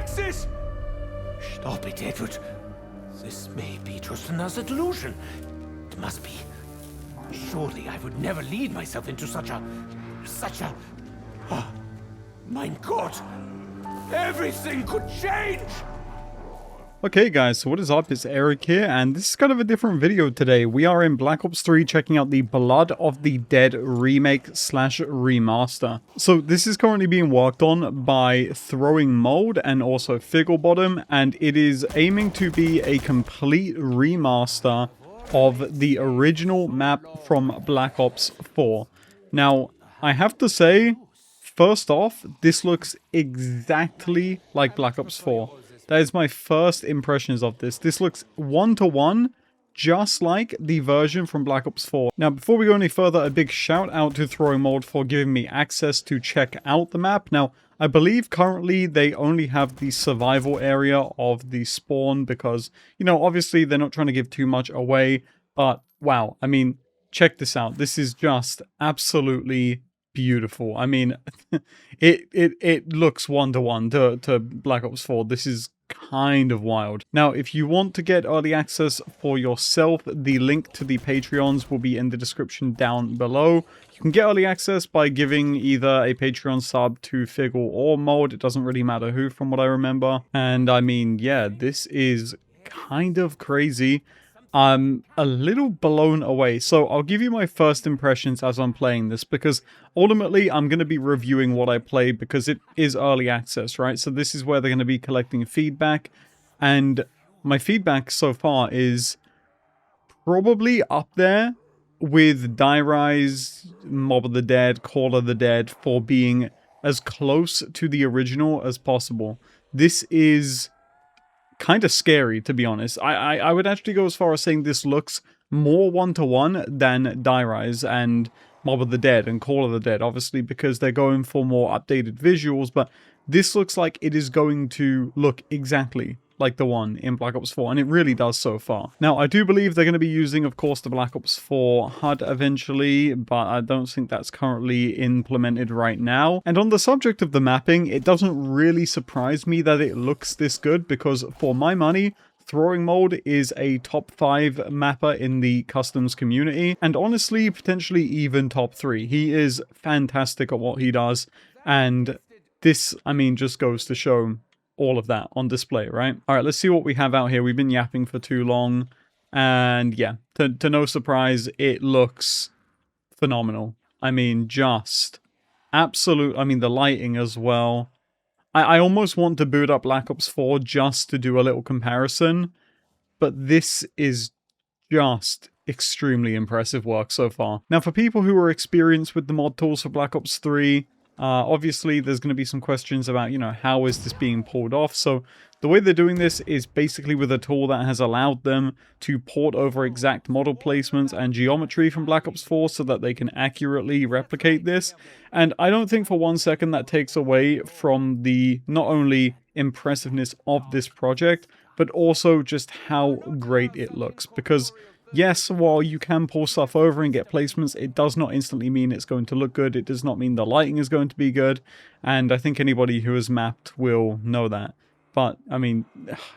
access! Stop it, Edward. This may be just another delusion. It must be. Surely I would never lead myself into such a... Oh, mein Gott! Everything could change! Okay guys, so what is up? It's Eric here, and this is kind of a different video today. We are in Black Ops 3 checking out the Blood of the Dead remake / remaster. So this is currently being worked on by Throwing Mold and also Figglebottom, and it is aiming to be a complete remaster of the original map from Black Ops 4. Now, I have to say, first off, this looks exactly like Black Ops 4. That is my first impressions of this. This looks one-to-one, just like the version from Black Ops 4. Now, before we go any further, a big shout out to Throwing Mold for giving me access to check out the map. Now, I believe currently they only have the survival area of the spawn because, you know, obviously they're not trying to give too much away. But, wow, I mean, check this out. This is just absolutely beautiful. I mean, it looks one-to-one to Black Ops 4. This is kind of wild. Now, if you want to get early access for yourself, the link to the Patreons will be in the description down below. You can get early access by giving either a Patreon sub to Figgle or Mold. It doesn't really matter who, from what I remember. And I mean, yeah, this is kind of crazy. I'm a little blown away. So I'll give you my first impressions as I'm playing this, because ultimately I'm going to be reviewing what I play because it is early access, right? So this is where they're going to be collecting feedback, and my feedback so far is probably up there with Die Rise, Mob of the Dead, Call of the Dead for being as close to the original as possible. This is kind of scary, to be honest. I would actually go as far as saying this looks more one-to-one than Die Rise and Mob of the Dead and Call of the Dead, obviously because they're going for more updated visuals, but this looks like it is going to look exactly like the one in Black Ops 4, and it really does so far. Now, I do believe they're going to be using, of course, the Black Ops 4 HUD eventually, but I don't think that's currently implemented right now. And on the subject of the mapping, it doesn't really surprise me that it looks this good, because for my money, Throwing Mold is a top 5 mapper in the customs community, and honestly, potentially even top 3. He is fantastic at what he does, and this, I mean, just goes to show all of that on display, right? All right, let's see what we have out here. We've been yapping for too long, and yeah, to no surprise, it looks phenomenal. I mean, just absolute. I mean, the lighting as well. I almost want to boot up Black Ops 4 just to do a little comparison, but this is just extremely impressive work so far. Now, for people who are experienced with the mod tools for Black Ops 3, obviously there's going to be some questions about, you know, how is this being pulled off? So the way they're doing this is basically with a tool that has allowed them to port over exact model placements and geometry from Black Ops 4 so that they can accurately replicate this. And I don't think for one second that takes away from the not only impressiveness of this project, but also just how great it looks. Because yes, while you can pull stuff over and get placements, it does not instantly mean it's going to look good. It does not mean the lighting is going to be good. And I think anybody who has mapped will know that. But, I mean,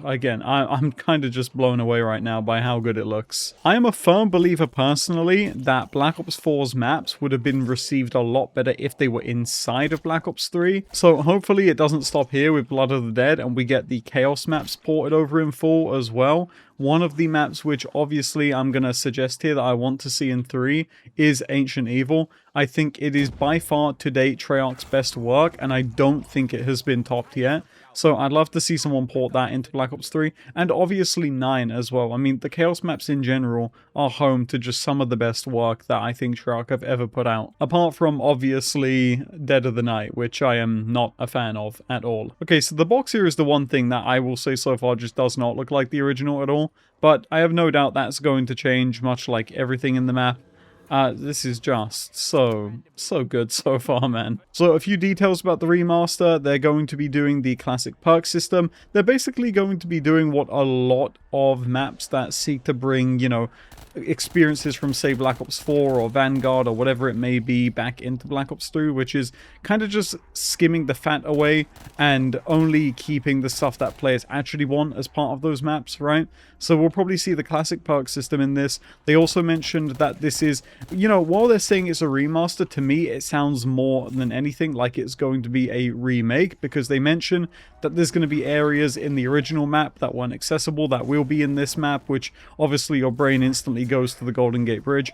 again, I'm kind of just blown away right now by how good it looks. I am a firm believer, personally, that Black Ops 4's maps would have been received a lot better if they were inside of Black Ops 3. So, hopefully it doesn't stop here with Blood of the Dead, and we get the Chaos maps ported over in full as well. One of the maps which, obviously, I'm going to suggest here that I want to see in 3 is Ancient Evil. I think it is by far, to date, Treyarch's best work, and I don't think it has been topped yet. So I'd love to see someone port that into Black Ops 3, and obviously 9 as well. I mean, the Chaos maps in general are home to just some of the best work that I think Treyarch have ever put out. Apart from, obviously, Dead of the Night, which I am not a fan of at all. Okay, so the box here is the one thing that I will say so far just does not look like the original at all, but I have no doubt that's going to change, much like everything in the map. This is just so good so far, man. So a few details about the remaster. They're going to be doing the classic perk system. They're basically going to be doing what a lot of maps that seek to bring, you know, experiences from, say, Black Ops 4 or Vanguard or whatever it may be back into Black Ops 3, which is kind of just skimming the fat away and only keeping the stuff that players actually want as part of those maps, right? So we'll probably see the classic perk system in this. They also mentioned that this is, you know, while they're saying it's a remaster, to me it sounds more than anything like it's going to be a remake, because they mention that there's going to be areas in the original map that weren't accessible that will be in this map, which obviously your brain instantly goes to the Golden Gate Bridge.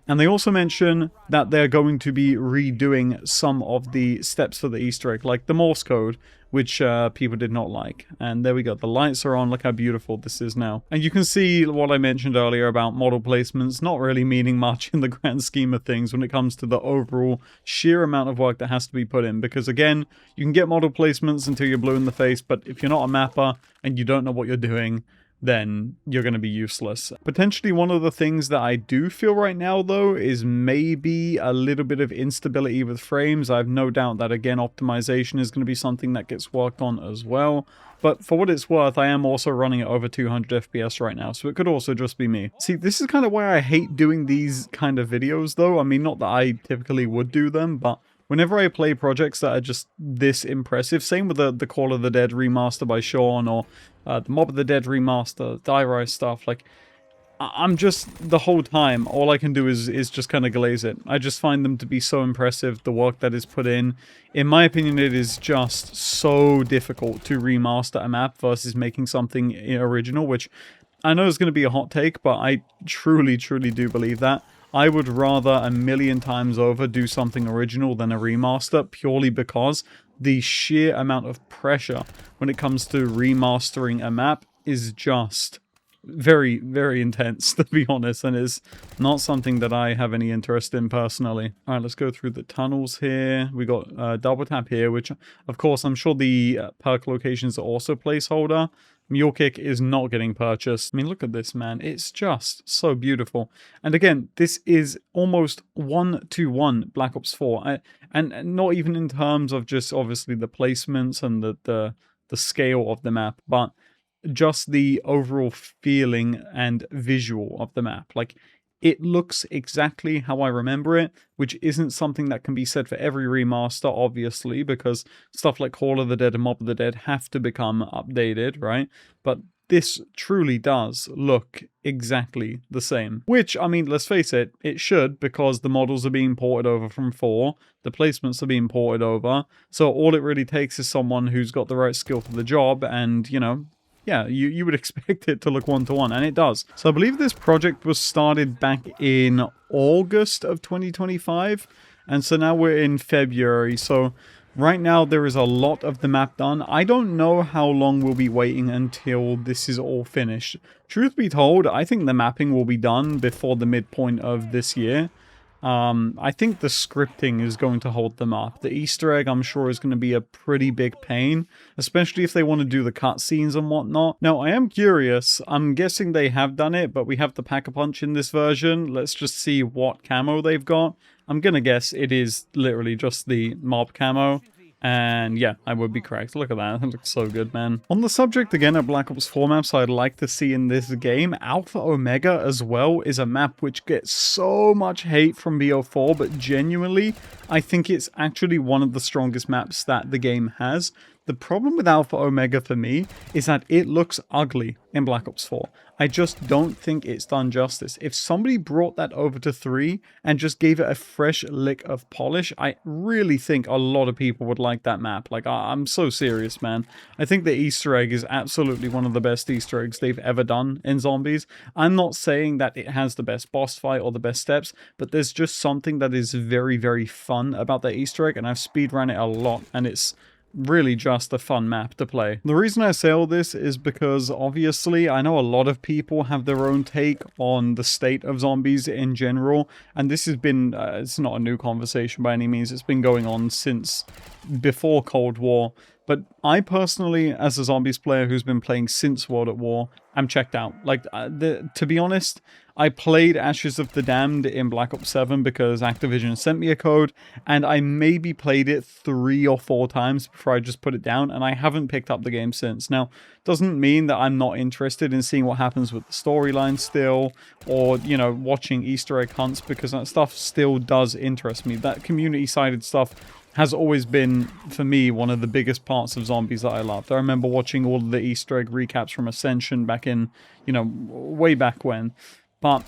And they also mention that they're going to be redoing some of the steps for the Easter egg, like the Morse code, which people did not like. And there we go, the lights are on, look how beautiful this is now. And you can see what I mentioned earlier about model placements not really meaning much in the grand scheme of things when it comes to the overall sheer amount of work that has to be put in. Because again, you can get model placements until you're blue in the face, but if you're not a mapper and you don't know what you're doing, then you're going to be useless. Potentially one of the things that I do feel right now, though, is maybe a little bit of instability with frames. I have no doubt that, again, optimization is going to be something that gets worked on as well. But for what it's worth, I am also running at over 200 FPS right now, so it could also just be me. See, this is kind of why I hate doing these kind of videos, though. I mean, not that I typically would do them, but whenever I play projects that are just this impressive, same with the Call of the Dead remaster by Sean, or the Mob of the Dead remaster, Die Rise stuff, like, I'm just, the whole time, all I can do is just kind of glaze it. I just find them to be so impressive, the work that is put in. In my opinion, it is just so difficult to remaster a map versus making something original, which I know is going to be a hot take, but I truly, truly do believe that. I would rather a million times over do something original than a remaster, purely because the sheer amount of pressure when it comes to remastering a map is just very, very intense, to be honest, and is not something that I have any interest in personally. All right, let's go through the tunnels here. We got double tap here, which, of course, I'm sure the perk locations are also placeholder. Mule Kick is not getting purchased. I mean, look at this, man. It's just so beautiful. And again, this is almost 1-to-1 Black Ops 4. And not even in terms of just, obviously, the placements and the scale of the map, but just the overall feeling and visual of the map. Like, it looks exactly how I remember it, which isn't something that can be said for every remaster, obviously, because stuff like Call of the Dead and Mob of the Dead have to become updated, right? But this truly does look exactly the same. Which, I mean, let's face it, it should, because the models are being ported over from 4, the placements are being ported over, so all it really takes is someone who's got the right skill for the job, and, you know, yeah, you would expect it to look one-to-one, and it does. So I believe this project was started back in August of 2025, and so now we're in February, so right now there is a lot of the map done. I don't know how long we'll be waiting until this is all finished. Truth be told, I think the mapping will be done before the midpoint of this year. I think the scripting is going to hold them up. The Easter egg, I'm sure, is going to be a pretty big pain, especially if they want to do the cutscenes and whatnot. Now, I am curious. I'm guessing they have done it, but we have the Pack-a-Punch in this version. Let's just see what camo they've got. I'm going to guess it is literally just the mob camo. And yeah, I would be correct. Look at that. That looks so good, man. On the subject again of Black Ops 4 maps I'd like to see in this game, Alpha Omega as well is a map which gets so much hate from BO4, but genuinely, I think it's actually one of the strongest maps that the game has. The problem with Alpha Omega for me is that it looks ugly in Black Ops 4. I just don't think it's done justice. If somebody brought that over to 3 and just gave it a fresh lick of polish, I really think a lot of people would like that map. Like, I'm so serious, man. I think the Easter egg is absolutely one of the best Easter eggs they've ever done in Zombies. I'm not saying that it has the best boss fight or the best steps, but there's just something that is very, very fun about that Easter egg, and I've speedrun it a lot, and it's really just a fun map to play. The reason I say all this is because obviously I know a lot of people have their own take on the state of zombies in general, and this has been, it's not a new conversation by any means, it's been going on since before Cold War. But I personally, as a zombies player who's been playing since World at War, I'm checked out. Like, to be honest, I played Ashes of the Damned in Black Ops 7 because Activision sent me a code, and I maybe played it 3 or 4 times before I just put it down, and I haven't picked up the game since. Now, doesn't mean that I'm not interested in seeing what happens with the storyline still, or, you know, watching Easter egg hunts, because that stuff still does interest me. That community-sided stuff has always been, for me, one of the biggest parts of zombies that I loved. I remember watching all of the Easter egg recaps from Ascension back in, you know, way back when. But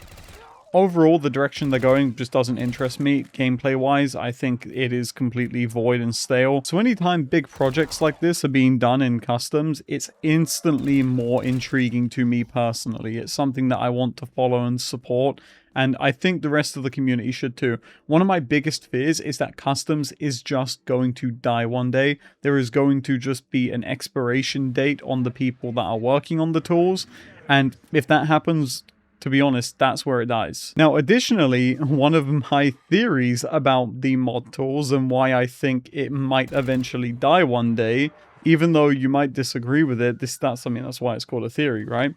overall, the direction they're going just doesn't interest me. Gameplay-wise, I think it is completely void and stale. So anytime big projects like this are being done in customs, it's instantly more intriguing to me personally. It's something that I want to follow and support, and I think the rest of the community should too. One of my biggest fears is that customs is just going to die one day. There is going to just be an expiration date on the people that are working on the tools, and if that happens, to be honest, that's where it dies. Now, additionally, one of my theories about the mod tools and why I think it might eventually die one day, even though you might disagree with it, that's why it's called a theory, right?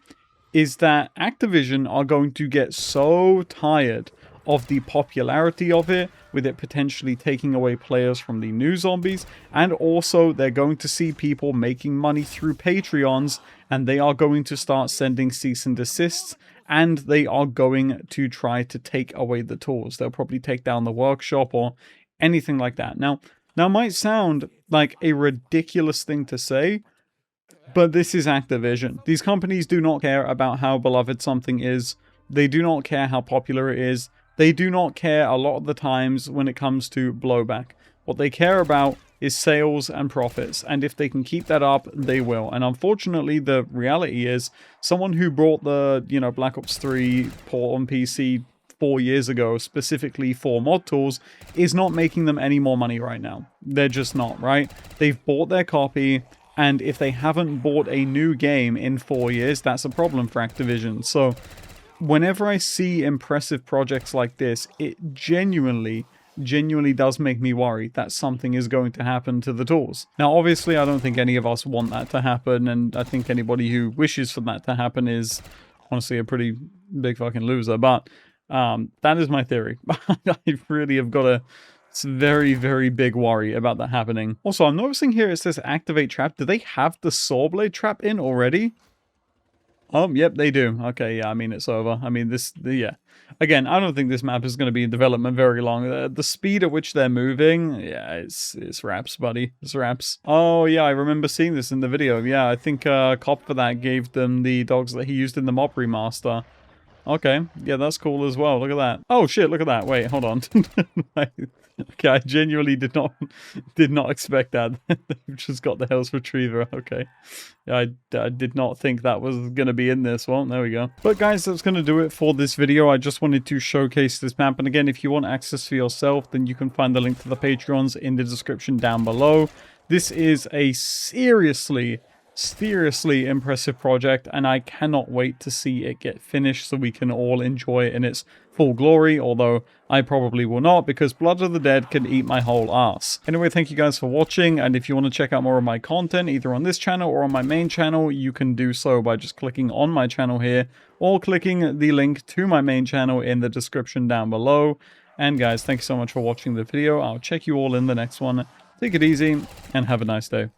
Is that Activision are going to get so tired of the popularity of it, with it potentially taking away players from the new zombies, and also they're going to see people making money through Patreons, and they are going to start sending cease and desists, and they are going to try to take away the tools. They'll probably take down the workshop or anything like that. Now it might sound like a ridiculous thing to say, but this is Activision. These companies do not care about how beloved something is. They do not care how popular it is. They do not care a lot of the times when it comes to blowback. What they care about is sales and profits, and if they can keep that up, they will. And unfortunately, the reality is, someone who brought the, you know, Black Ops 3 port on PC 4 years ago, specifically for mod tools, is not making them any more money right now. They're just not, right? They've bought their copy, and if they haven't bought a new game in 4 years, that's a problem for Activision. So whenever I see impressive projects like this, it genuinely does make me worry that something is going to happen to the tools. Now, obviously, I don't think any of us want that to happen, and I think anybody who wishes for that to happen is honestly a pretty big fucking loser, but that is my theory. I really have got a very, very big worry about that happening. Also, I'm noticing here it says activate trap. Do they have the saw blade trap in already? Oh, yep, they do. Okay, yeah, I mean, it's over. I mean, yeah. Again, I don't think this map is going to be in development very long. The speed at which they're moving, yeah, it's raps, buddy. It's raps. Oh, yeah, I remember seeing this in the video. Yeah, I think Cop for that gave them the dogs that he used in the mob remaster. Okay, yeah, that's cool as well. Look at that. Oh, shit, look at that. Wait, hold on. Okay, I genuinely did not expect that. They've just got the Hell's Retriever. Okay. Yeah, I did not think that was going to be in this. Well, there we go. But guys, that's going to do it for this video. I just wanted to showcase this map. And again, if you want access for yourself, then you can find the link to the Patreons in the description down below. This is a seriously impressive project, and I cannot wait to see it get finished so we can all enjoy it in its full glory, although I probably will not, because Blood of the Dead can eat my whole ass. Anyway, thank you guys for watching, and if you want to check out more of my content, either on this channel or on my main channel, you can do so by just clicking on my channel here, or clicking the link to my main channel in the description down below. And guys, thank you so much for watching the video. I'll check you all in the next one. Take it easy, and have a nice day.